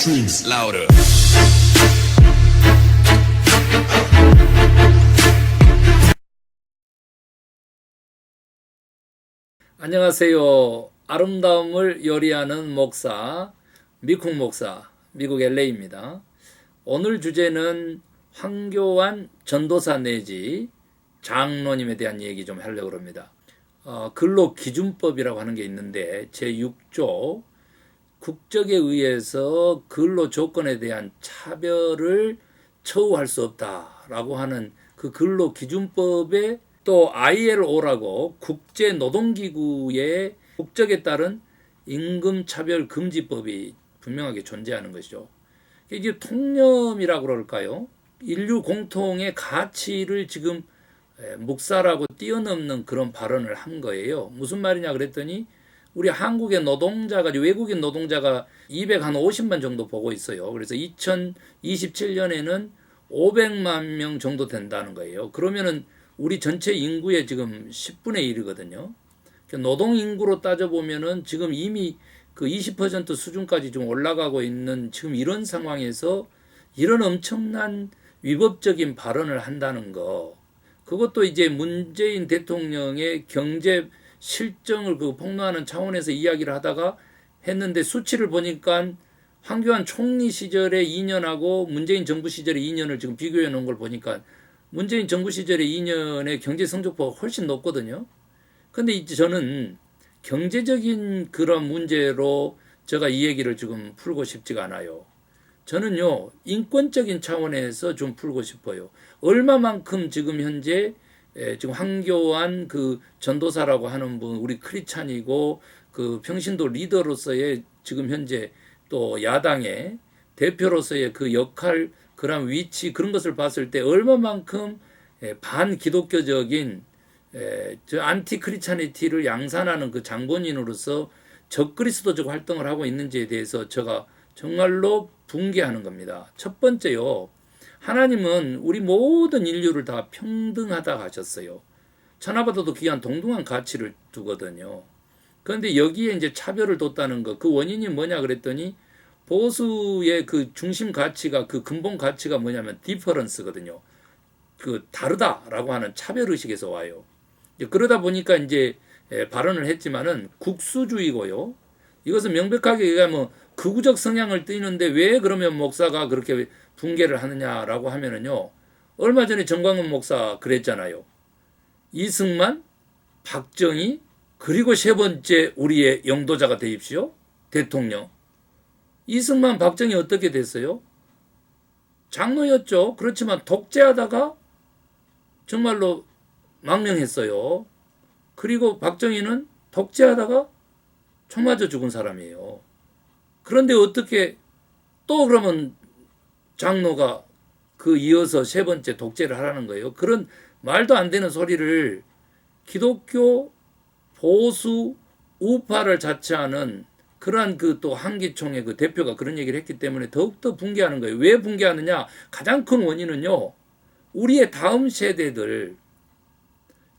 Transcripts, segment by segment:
Streams louder. 안녕하세요. 아름다움을 요리하는 목사, 미쿵 목사, 미국 LA입니다. 오늘 주제는 황교안 전도사 내지 장로님에 대한 얘기 좀 하려고 합니다. 근로기준법이라고 하는 게 있는데 제6조 국적에 의해서 근로 조건에 대한 차별을 처우할 수 없다라고 하는 그 근로기준법에 또 ILO라고 국제노동기구의 국적에 따른 임금차별금지법이 분명하게 존재하는 것이죠. 이게 통념이라고 그럴까요? 인류 공통의 가치를 지금 묵살하고 뛰어넘는 그런 발언을 한 거예요. 무슨 말이냐 그랬더니 우리 한국의 노동자가 외국인 노동자가 250만 정도 보고 있어요. 그래서 2027년에는 500만 명 정도 된다는 거예요. 그러면은 우리 전체 인구의 지금 10분의 1이거든요. 노동 인구로 따져보면은 지금 이미 그 20% 수준까지 좀 올라가고 있는 지금 이런 상황에서 이런 엄청난 위법적인 발언을 한다는 거. 그것도 이제 문재인 대통령의 경제 실정을 그 폭로하는 차원에서 이야기를 하다가 했는데 수치를 보니까 황교안 총리 시절의 2년하고 문재인 정부 시절의 2년을 지금 비교해 놓은 걸 보니까 문재인 정부 시절의 2년의 경제 성적표가 훨씬 높거든요. 근데 이제 저는 경제적인 그런 문제로 제가 이 얘기를 지금 풀고 싶지가 않아요. 저는요, 인권적인 차원에서 좀 풀고 싶어요. 얼마만큼 지금 현재 지금 황교안 그 전도사라고 하는 분, 우리 크리스찬이고 그 평신도 리더로서의 지금 현재 또 야당의 대표로서의 그 역할, 그런 위치, 그런 것을 봤을 때 얼마만큼 반기독교적인 저 안티 크리스찬리티를 양산하는 그 장본인으로서 적그리스도적 활동을 하고 있는지에 대해서 제가 정말로 붕괴하는 겁니다. 첫 번째요. 하나님은 우리 모든 인류를 다 평등하다 하셨어요. 천하보다도 귀한 동등한 가치를 두거든요. 그런데 여기에 이제 차별을 뒀다는 거, 그 원인이 뭐냐 그랬더니 보수의 그 중심 가치가, 그 근본 가치가 뭐냐면 디퍼런스거든요. 그 다르다라고 하는 차별 의식에서 와요. 그러다 보니까 이제 발언을 했지만은 국수주의고요. 이것은 명백하게 얘기하면 극우적 성향을 띠는데 왜 그러면 목사가 그렇게 붕괴를 하느냐라고 하면은요. 얼마 전에 정광훈 목사 그랬잖아요. 이승만, 박정희, 그리고 세 번째 우리의 영도자가 되십시오. 대통령. 이승만, 박정희 어떻게 됐어요? 장로였죠. 그렇지만 독재하다가 정말로 망명했어요. 그리고 박정희는 독재하다가 총 맞아 죽은 사람이에요. 그런데 어떻게 또 그러면 장로가 그 이어서 세 번째 독재를 하라는 거예요. 그런 말도 안 되는 소리를 기독교 보수 우파를 자처하는 그러한 그 또 한기총의 그 대표가 그런 얘기를 했기 때문에 더욱더 붕괴하는 거예요. 왜 붕괴하느냐? 가장 큰 원인은요. 우리의 다음 세대들,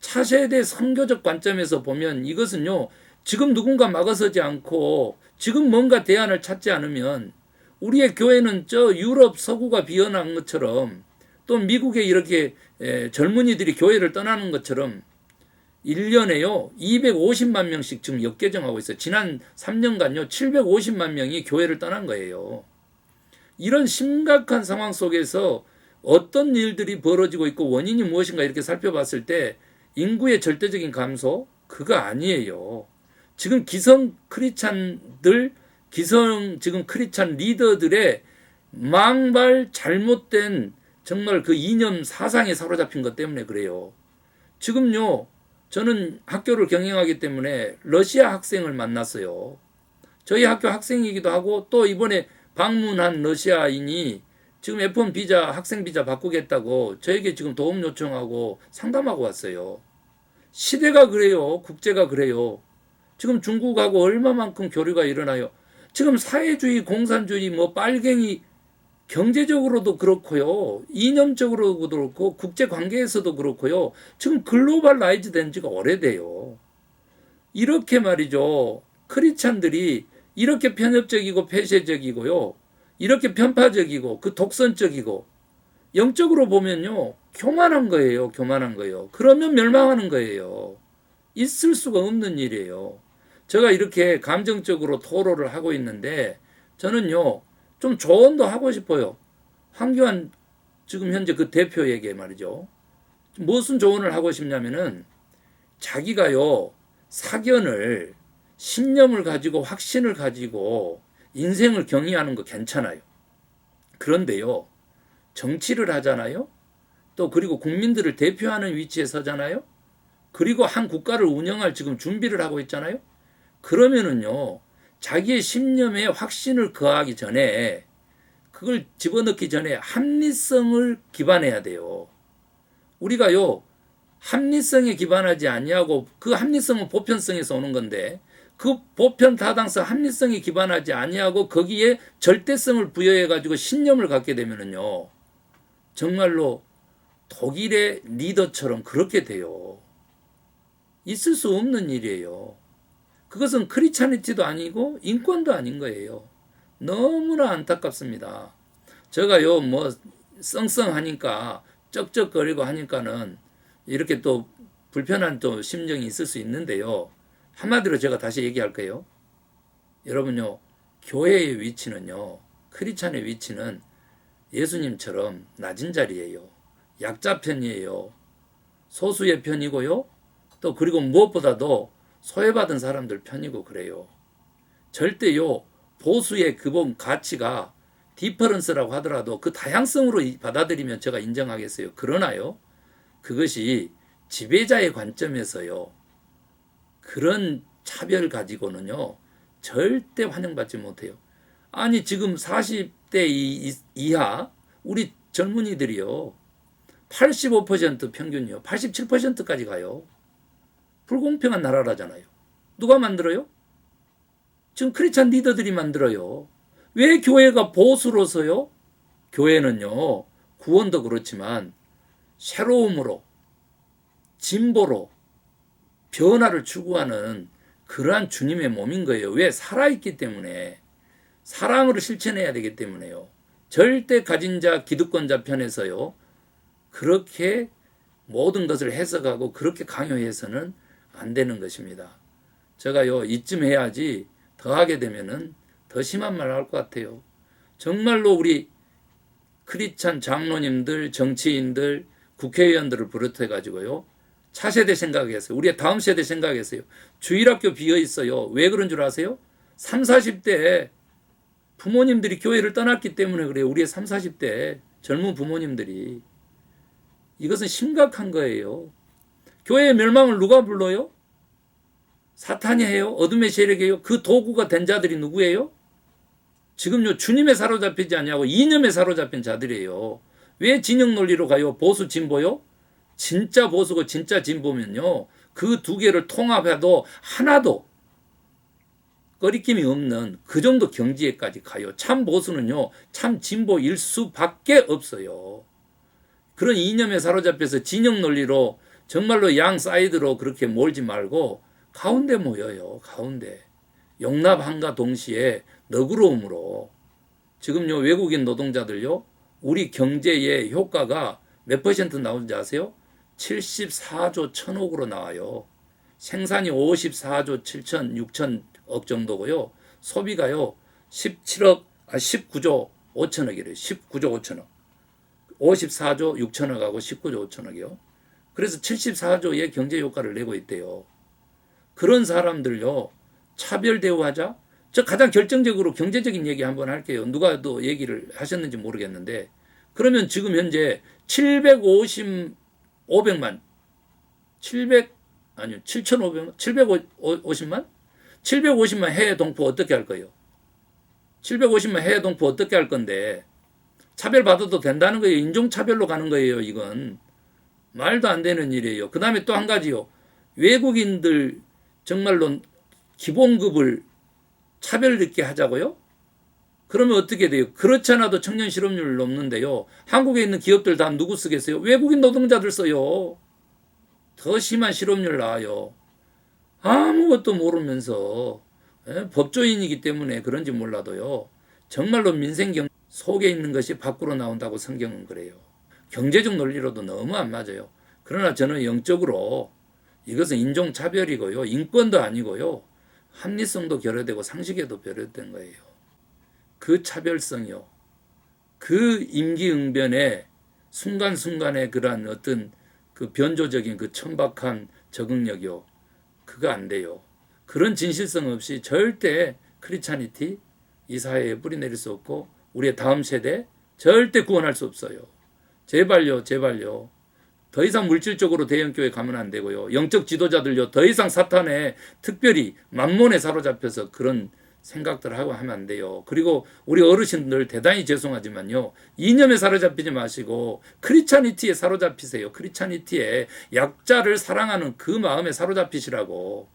차세대 선교적 관점에서 보면 이것은요. 지금 누군가 막아서지 않고 지금 뭔가 대안을 찾지 않으면 우리의 교회는 저 유럽 서구가 비어난 것처럼 또 미국에 이렇게 젊은이들이 교회를 떠나는 것처럼 1년에요 250만 명씩 지금 역개정하고 있어요. 지난 3년간요 750만 명이 교회를 떠난 거예요. 이런 심각한 상황 속에서 어떤 일들이 벌어지고 있고 원인이 무엇인가 이렇게 살펴봤을 때 인구의 절대적인 감소 그거 아니에요. 지금 기성 크리스찬들, 지금 크리스찬 리더들의 망발 잘못된 정말 그 이념 사상에 사로잡힌 것 때문에 그래요. 지금요, 저는 학교를 경영하기 때문에 러시아 학생을 만났어요. 저희 학교 학생이기도 하고 또 이번에 방문한 러시아인이 지금 F1 비자, 학생 비자 바꾸겠다고 저에게 지금 도움 요청하고 상담하고 왔어요. 시대가 그래요. 국제가 그래요. 지금 중국하고 얼마만큼 교류가 일어나요. 지금 사회주의, 공산주의, 뭐 빨갱이 경제적으로도 그렇고요. 이념적으로도 그렇고 국제관계에서도 그렇고요. 지금 글로벌라이즈 된 지가 오래돼요. 이렇게 말이죠. 크리스찬들이 이렇게 편협적이고 폐쇄적이고요. 이렇게 편파적이고 그 독선적이고 영적으로 보면요 교만한 거예요. 교만한 거예요. 그러면 멸망하는 거예요. 있을 수가 없는 일이에요. 제가 이렇게 감정적으로 토로를 하고 있는데 저는요 좀 조언도 하고 싶어요. 황교안 지금 현재 그 대표에게 말이죠. 무슨 조언을 하고 싶냐면은 자기가요 사견을 신념을 가지고 확신을 가지고 인생을 경영하는 거 괜찮아요. 그런데요 정치를 하잖아요. 또 그리고 국민들을 대표하는 위치에 서잖아요. 그리고 한 국가를 운영할 지금 준비를 하고 있잖아요. 그러면은요 자기의 신념에 확신을 거하기 전에 그걸 집어넣기 전에 합리성을 기반해야 돼요. 우리가요 합리성에 기반하지 아니하고 그 합리성은 보편성에서 오는 건데 그 보편 타당성 합리성에 기반하지 아니하고 거기에 절대성을 부여해 가지고 신념을 갖게 되면은요 정말로 독일의 리더처럼 그렇게 돼요. 있을 수 없는 일이에요. 그것은 크리스찬리티도 아니고 인권도 아닌 거예요. 너무나 안타깝습니다. 제가요 뭐 썽썽하니까 쩍쩍거리고 하니까는 이렇게 또 불편한 또 심정이 있을 수 있는데요. 한마디로 제가 다시 얘기할 거예요. 여러분요 교회의 위치는요 크리스찬의 위치는 예수님처럼 낮은 자리예요. 약자 편이에요. 소수의 편이고요. 또 그리고 무엇보다도 소외받은 사람들 편이고 그래요. 절대요 보수의 기본 가치가 디퍼런스라고 하더라도 그 다양성으로 받아들이면 제가 인정하겠어요. 그러나요 그것이 지배자의 관점에서요 그런 차별 가지고는요 절대 환영받지 못해요. 아니 지금 40대 이하 우리 젊은이들이요 85% 평균이요 87%까지 가요. 불공평한 나라라잖아요. 누가 만들어요? 지금 크리스찬 리더들이 만들어요. 왜 교회가 보수로서요? 교회는요 구원도 그렇지만 새로움으로 진보로 변화를 추구하는 그러한 주님의 몸인 거예요. 왜? 살아있기 때문에 사랑으로 실천해야 되기 때문에요. 절대 가진 자 기득권자 편에서요 그렇게 모든 것을 해석하고 그렇게 강요해서는 안 되는 것입니다. 제가요 이쯤 해야지 더 하게 되면은 더 심한 말을 할 것 같아요. 정말로 우리 크리스찬 장로님들, 정치인들, 국회의원들을 비롯해 가지고요 차세대 생각했어요. 우리의 다음 세대 생각했어요. 주일학교 비어 있어요. 왜 그런 줄 아세요? 3, 40대 부모님들이 교회를 떠났기 때문에 그래요. 우리의 3, 40대 젊은 부모님들이. 이것은 심각한 거예요. 교회의 멸망을 누가 불러요? 사탄이 해요? 어둠의 세력이에요? 그 도구가 된 자들이 누구예요? 지금요 주님에 사로잡히지 않냐고 이념에 사로잡힌 자들이에요. 왜 진영 논리로 가요? 보수 진보요? 진짜 보수고 진짜 진보면요 그 두 개를 통합해도 하나도 꺼리낌이 없는 그 정도 경지에까지 가요. 참 보수는요 참 진보일 수밖에 없어요. 그런 이념에 사로잡혀서 진영 논리로 정말로 양 사이드로 그렇게 몰지 말고 가운데 모여요. 가운데 용납함과 동시에 너그러움으로. 지금요 외국인 노동자들요 우리 경제의 효과가 몇 퍼센트 나오는지 아세요? 74조 1,000억으로 나와요. 생산이 54조 7천 6천억 정도고요. 소비가요 19조 5천억이래요. 19조 5천억. 54조 6천억하고 19조 5천억이요. 그래서 74조의 경제 효과를 내고 있대요. 그런 사람들요 차별 대우하자. 저 가장 결정적으로 경제적인 얘기 한번 할게요. 누가 또 얘기를 하셨는지 모르겠는데 그러면 지금 현재 750만 7,500만 750만 750만 해외 동포 어떻게 할 거예요? 750만 해외 동포 어떻게 할 건데 차별받아도 된다는 거예요. 인종차별로 가는 거예요. 이건 말도 안 되는 일이에요. 그 다음에 또 한 가지요. 외국인들 정말로 기본급을 차별 있게 하자고요? 그러면 어떻게 돼요? 그렇지 않아도 청년 실업률 높는데요. 한국에 있는 기업들 다 누구 쓰겠어요? 외국인 노동자들 써요. 더 심한 실업률 나와요. 아무것도 모르면서 법조인이기 때문에 그런지 몰라도요. 정말로 민생경 속에 있는 것이 밖으로 나온다고 성경은 그래요. 경제적 논리로도 너무 안 맞아요. 그러나 저는 영적으로 이것은 인종차별이고요. 인권도 아니고요. 합리성도 결여되고 상식에도 결여된 거예요. 그 차별성이요. 그 임기응변의 순간순간의 그러한 어떤 그 변조적인 그 천박한 적응력이요. 그거 안 돼요. 그런 진실성 없이 절대 크리스찬이티 이 사회에 뿌리내릴 수 없고 우리의 다음 세대 절대 구원할 수 없어요. 제발요, 제발요. 더 이상 물질적으로 대형교회 가면 안 되고요. 영적 지도자들요. 더 이상 사탄에 특별히 만몬에 사로잡혀서 그런 생각들을 하고 하면 안 돼요. 그리고 우리 어르신들 대단히 죄송하지만요. 이념에 사로잡히지 마시고 크리스찬이티에 사로잡히세요. 크리스찬이티에 약자를 사랑하는 그 마음에 사로잡히시라고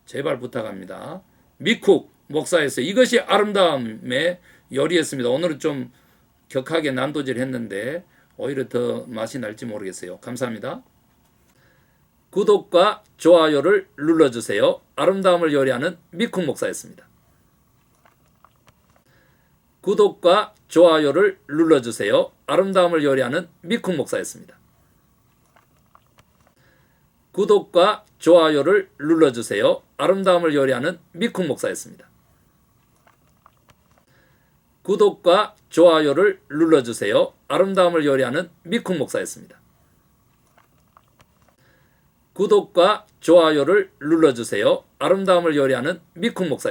제발 부탁합니다. 미쿡 목사에서 이것이 아름다움의 열이었습니다. 오늘은 좀 격하게 난도질 했는데 오히려 더 맛이 날지 모르겠어요. 감사합니다. 구독과 좋아요를 눌러주세요. 아름다움을 요리하는 미쿡 목사였습니다. 구독과 좋아요를 눌러주세요. 아름다움을 요리하는 미쿡 목사였습니다. 구독과 좋아요를 눌러주세요. 아름다움을 요리하는 미쿡 목사였습니다. 구독과 좋아요를 눌러주세요. 아름다움을 요리하는 미쿡 목사였습니다. 구독과 좋아요를 눌러주세요. 아름다움을 요리하는 미쿡 목사였습니다.